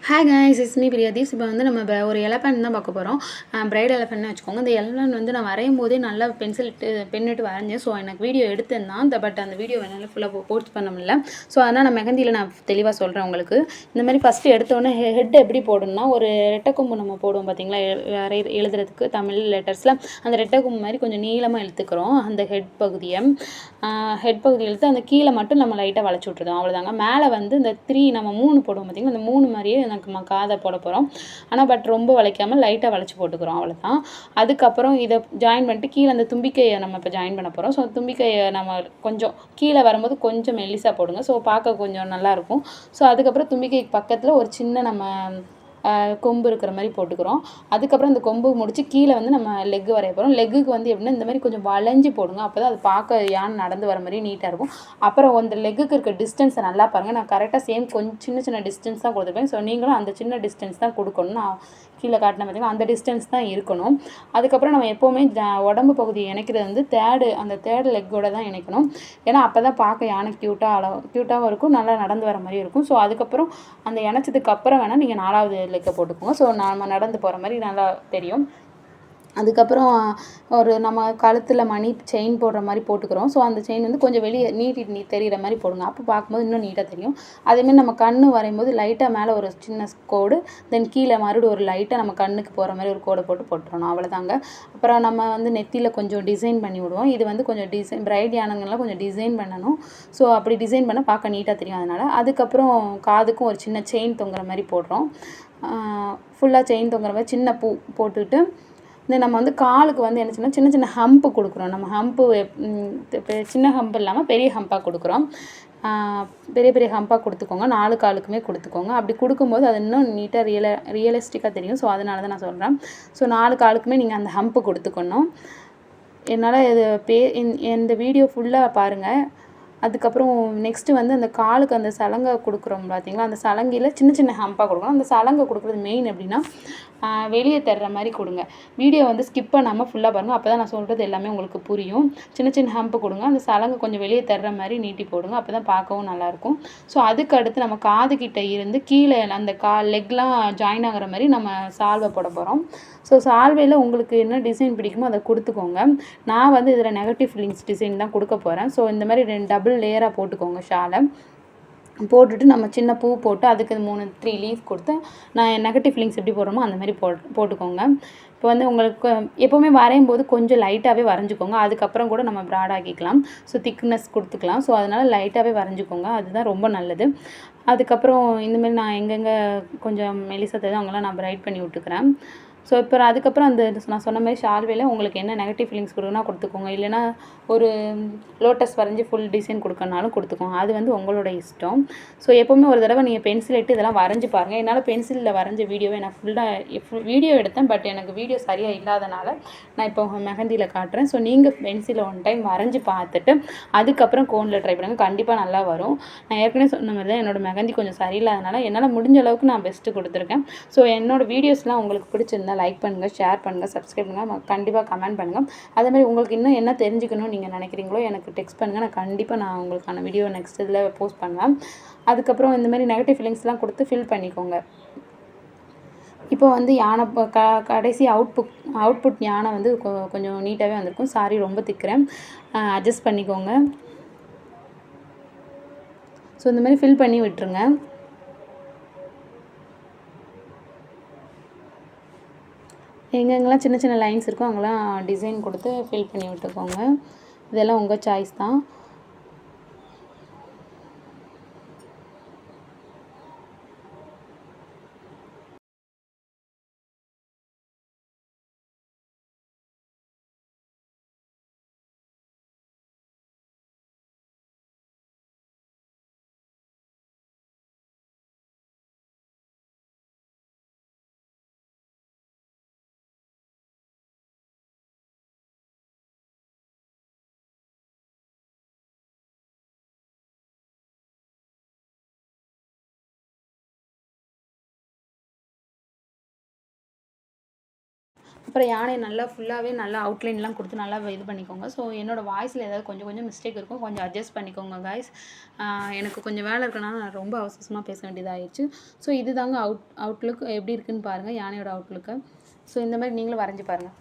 Hi guys, it's me Priyadhees. இப்போ வந்து நம்ம ஒரு எலஃபண்ட் தான் பார்க்க போகிறோம். பிரைட் எலஃபண்ட்னு வச்சுக்கோங்க. இந்த எலஃபண்ட் வந்து நான் வரையும் போதே நல்லா பென்னிட்டு வரைஞ்சேன். ஸோ எனக்கு வீடியோ எடுத்தேன் தான், பட் அந்த வீடியோ என்னால் ஃபுல்லாக போஸ்ட் பண்ண முடியல. ஸோ அதனால் நான் மெஹந்தியில் நான் தெளிவாக சொல்கிறேன் உங்களுக்கு. இந்த மாதிரி ஃபஸ்ட்டு எடுத்தோடனே ஹெட் எப்படி போடணும்னா, ஒரு ரெட்டைக்கொம்பு நம்ம போடுவோம் பார்த்தீங்களா, எழுதுறதுக்கு தமிழ் லெட்டர்ஸில் அந்த ரெட்டைக்கொம்பு மாதிரி கொஞ்சம் நீளமாக இழுத்துக்கிறோம். அந்த ஹெட் பகுதியை இழுத்து அந்த கீழே மட்டும் நம்ம லைட்டாக வளைச்சி விட்டுருதோம். அவ்வளோதாங்க. மேலே வந்து இந்த 3 நம்ம 3 போடுவோம் பார்த்தீங்கன்னா, அந்த 3 மாதிரியே எனக்கு காதை போட போகிறோம். ஆனால் பட் ரொம்ப வளைக்காமல் லைட்டாக வளைச்சி போட்டுக்கிறோம், அவ்வளோதான். அதுக்கப்புறம் இதை ஜாயின் பண்ணிட்டு கீழே அந்த தும்பிக்கையை நம்ம இப்போ ஜாயின் பண்ண போகிறோம். ஸோ தும்பிக்கையை நம்ம கொஞ்சம் கீழே வரும்போது கொஞ்சம் மெல்லிசாக போடுங்க. ஸோ பார்க்க கொஞ்சம் நல்லாயிருக்கும். ஸோ அதுக்கப்புறம் தும்பிக்கைக்கு பக்கத்தில் ஒரு சின்ன நம்ம கொம்பு இருக்கிற மாதிரி போட்டுக்கிறோம். அதுக்கப்புறம் இந்த கொம்பு முடிச்சு கீழே வந்து நம்ம லெக்கு வரைய போகிறோம். லெக்குக்கு வந்து எப்படின்னா இந்த மாதிரி கொஞ்சம் வளைஞ்சி போடுங்க. அப்போ தான் அது பார்க்க யானை நடந்து வர மாதிரி நீட்டாக இருக்கும். அப்புறம் அந்த லெக்குக்கு இருக்க டிஸ்டன்ஸை நல்லா பாருங்கள். நான் கரெக்டாக சேம் கொஞ்சம் சின்ன சின்ன டிஸ்டன்ஸ் தான் கொடுத்துருப்பேன். ஸோ நீங்களும் அந்த சின்ன டிஸ்டன்ஸ் தான் கொடுக்கணும். நான் கீழே காட்டின பார்த்தீங்கன்னா அந்த டிஸ்டன்ஸ் தான் இருக்கணும். அதுக்கப்புறம் நம்ம எப்போவுமே உடம்பு பகுதியை இணைக்கிறது வந்து அந்த தேர்டு லெக்கோட தான் இணைக்கணும். ஏன்னா அப்போ தான் பார்க்க யானை க்யூட்டாகவும் இருக்கும், நல்லா நடந்து வர மாதிரி இருக்கும். ஸோ அதுக்கப்புறம் அந்த இணைச்சதுக்கு அப்புறம் வேணால் நீங்கள் 4வது லெக்கை போட்டுக்கோங்க. ஸோ நம்ம நடந்து போகிற மாதிரி நல்லா தெரியும். அதுக்கப்புறம் ஒரு நம்ம கழுத்தில் மணி செயின் போடுற மாதிரி போட்டுக்கிறோம். ஸோ அந்த செயின் வந்து கொஞ்சம் வெளியே நீட்டி தெரிகிற மாதிரி போடுங்க. அப்போ பார்க்கும்போது இன்னும் நீட்டாக தெரியும். அதேமாதிரி நம்ம கண் வரையும்போது லைட்டாக மேலே ஒரு சின்ன கோடு, தென் கீழே மறுபடியும் ஒரு லைட்டாக நம்ம கண்ணுக்கு போகிற மாதிரி ஒரு கோடை போட்டுறணும். அவ்வளோதாங்க. அப்புறம் நம்ம வந்து நெத்தியில் கொஞ்சம் டிசைன் பண்ணி விடுவோம். இது வந்து கொஞ்சம் பிரைட் யானைங்கள்லாம் கொஞ்சம் டிசைன் பண்ணணும். ஸோ அப்படி டிசைன் பண்ணால் பார்க்க நீட்டாக தெரியும். அதனால் அதுக்கப்புறம் காதுக்கும் ஒரு சின்ன செயின் தொங்குற மாதிரி போடுறோம். ஃபுல்லாக செயின் தொங்குற மாதிரி சின்ன பூ போட்டுக்கிட்டு நம்ம வந்து காலுக்கு வந்து என்ன சொன்னால் சின்ன சின்ன ஹம்ப்பு கொடுக்குறோம். நம்ம ஹம்ப்பு சின்ன ஹம்ப் இல்லாமல் பெரிய ஹம்ப்பாக கொடுக்குறோம். பெரிய பெரிய ஹம்ப்பாக கொடுத்துக்கோங்க. 4 காலுக்குமே கொடுத்துக்கோங்க. அப்படி கொடுக்கும்போது அது இன்னும் நீட்டாக ரியலிஸ்டிக்காக தெரியும். ஸோ அதனால தான் நான் சொல்கிறேன். ஸோ 4 காலுக்குமே நீங்கள் அந்த ஹம்ப்பு கொடுத்துக்கணும். என்னால் இது இந்த வீடியோ ஃபுல்லாக பாருங்கள். அதுக்கப்புறம் நெக்ஸ்ட்டு வந்து அந்த காலுக்கு அந்த சலங்கை கொடுக்குறோம் பார்த்தீங்களா, அந்த சலங்கையில் சின்ன சின்ன ஹம்ப்பாக கொடுக்கணும். அந்த சலங்கை கொடுக்குறது மெயின் எப்படின்னா வெளியே தர்ற மாதிரி கொடுங்க. வீடியோ வந்து ஸ்கிப் பண்ணாமல் ஃபுல்லாக பாருங்கள். அப்போ தான் நான் சொல்கிறது எல்லாமே உங்களுக்கு புரியும். சின்ன சின்ன ஹம்ப்பு கொடுங்க. அந்த சலங்கை கொஞ்சம் வெளியே தர்ற மாதிரி நீட்டி போடுங்க. அப்போ தான் பார்க்கவும் நல்லாயிருக்கும். ஸோ அதுக்கு அடுத்து நம்ம காதுகிட்ட இருந்து கீழே அந்த லெக்லாம் ஜாயின் ஆகிற மாதிரி நம்ம சால்வை போட போகிறோம். ஸோ சால்வையில் உங்களுக்கு என்ன டிசைன் பிடிக்குமோ அதை கொடுத்துக்கோங்க. நான் வந்து இதில் நெகட்டிவ் ஃபீலிங்ஸ் டிசைன் தான் கொடுக்க போகிறேன். ஸோ இந்த மாதிரி 2 டபுள் லேயராக போட்டுக்கோங்க. ஷாலை போட்டுட்டு நம்ம சின்ன பூ போட்டு அதுக்கு 3 லீஃப் கொடுத்து நான் நெகட்டிவ் ஃபீலிங்ஸ் எப்படி போடுறோமோ அந்த மாதிரி போட்டுக்கோங்க. இப்போ வந்து உங்களுக்கு எப்போவுமே வரையும் போது கொஞ்சம் லைட்டாகவே வரைஞ்சிக்கோங்க. அதுக்கப்புறம் கூட நம்ம ப்ராட் ஆக்கிக்கலாம். ஸோ திக்னஸ் கொடுத்துக்கலாம். ஸோ அதனால் லைட்டாகவே வரைஞ்சிக்கோங்க. அதுதான் ரொம்ப நல்லது. அதுக்கப்புறம் இந்தமாரி நான் எங்கெங்கே கொஞ்சம் மெலிசா தெரியுதோ அங்கெல்லாம் நான் பிரைட் பண்ணி விட்டுக்கிறேன். ஸோ இப்போ அதுக்கப்புறம் அந்த நான் சொன்ன மாதிரி ஷால்வையில் உங்களுக்கு என்ன நெகட்டிவ் ஃபீலிங்ஸ் கொடுக்கணும்னா கொடுத்துக்கோங்க. இல்லைனா ஒரு லோட்டஸ் வரைஞ்சி ஃபுல் டிசைன் கொடுக்கறனாலும் கொடுத்துக்கோங்க. அது வந்து உங்களோட இஷ்டம். ஸோ எப்போவுமே ஒரு தடவை நீங்கள் பென்சில் எடுத்து இதெல்லாம் வரைஞ்சி பாருங்கள். என்னால் பென்சிலில் வரைஞ்ச வீடியோவை நான் வீடியோ எடுத்தேன். பட் எனக்கு வீடியோ சரியாக இல்லாதனால நான் இப்போ மெஹந்தியில் காட்டுறேன். ஸோ நீங்கள் பென்சிலில் 1 டைம் வரைஞ்சி பார்த்துட்டு அதுக்கப்புறம் கோனில் ட்ரை பண்ணுங்கள். கண்டிப்பாக நல்லா வரும். நான் ஏற்கனவே சொன்ன மாதிரி தான் என்னோடய மெஹந்தி கொஞ்சம் சரியில்லாதனால என்னால் முடிஞ்ச அளவுக்கு நான் பெஸ்ட்டு கொடுத்துருக்கேன். ஸோ என்னோடய வீடியோஸ்லாம் உங்களுக்கு பிடிச்சிருந்தா லைக் பண்ணுங்கள், ஷேர் பண்ணுங்கள், சப்ஸ்கிரைப் பண்ணுங்கள், கண்டிப்பாக கமெண்ட் பண்ணுங்கள். அதேமாதிரி உங்களுக்கு இன்னும் என்ன தெரிஞ்சுக்கணும்னு நீங்கள் நினைக்கிறீங்களோ எனக்கு டெக்ஸ்ட் பண்ணுங்கள். நான் உங்களுக்கான வீடியோ நெக்ஸ்ட் இதில் போஸ்ட் பண்ணுவேன். அதுக்கப்புறம் இந்தமாதிரி நெகட்டிவ் ஃபீலிங்ஸ்லாம் கொடுத்து ஃபில் பண்ணிக்கோங்க. இப்போ வந்து யானை கடைசி அவுட்புட் யானை வந்து கொஞ்சம் நீட்டாகவே வந்திருக்கும். சாரி ரொம்ப திக்கிறேன், அட்ஜஸ்ட் பண்ணிக்கோங்க. ஸோ இந்த மாதிரி ஃபில் பண்ணி விட்டுருங்க. எங்கெங்கெல்லாம் சின்ன சின்ன லைன்ஸ் இருக்கோ அங்கெல்லாம் டிசைன் கொடுத்து ஃபில் பண்ணி விட்டுக்கோங்க. இதெல்லாம் உங்கள் சாய்ஸ் தான். அப்புறம் யானையை நல்லா ஃபுல்லாகவே நல்லா அவுட்லைன்லாம் கொடுத்து நல்லா இது பண்ணிக்கோங்க. ஸோ என்னோடய வாய்ஸில் ஏதாவது கொஞ்சம் கொஞ்சம் மிஸ்டேக் இருக்கும், கொஞ்சம் அட்ஜஸ்ட் பண்ணிக்கோங்க காய்ஸ். எனக்கு கொஞ்சம் வேலை இருக்கனால நான் ரொம்ப அவசரமாக பேச வேண்டியதாகிடுச்சு. ஸோ இது தாங்க அவுட்லுக் எப்படி இருக்குதுன்னு பாருங்கள், யானையோட அவுட்லுக்கு. ஸோ இந்த மாதிரி நீங்களும் வரைஞ்சி பாருங்கள்.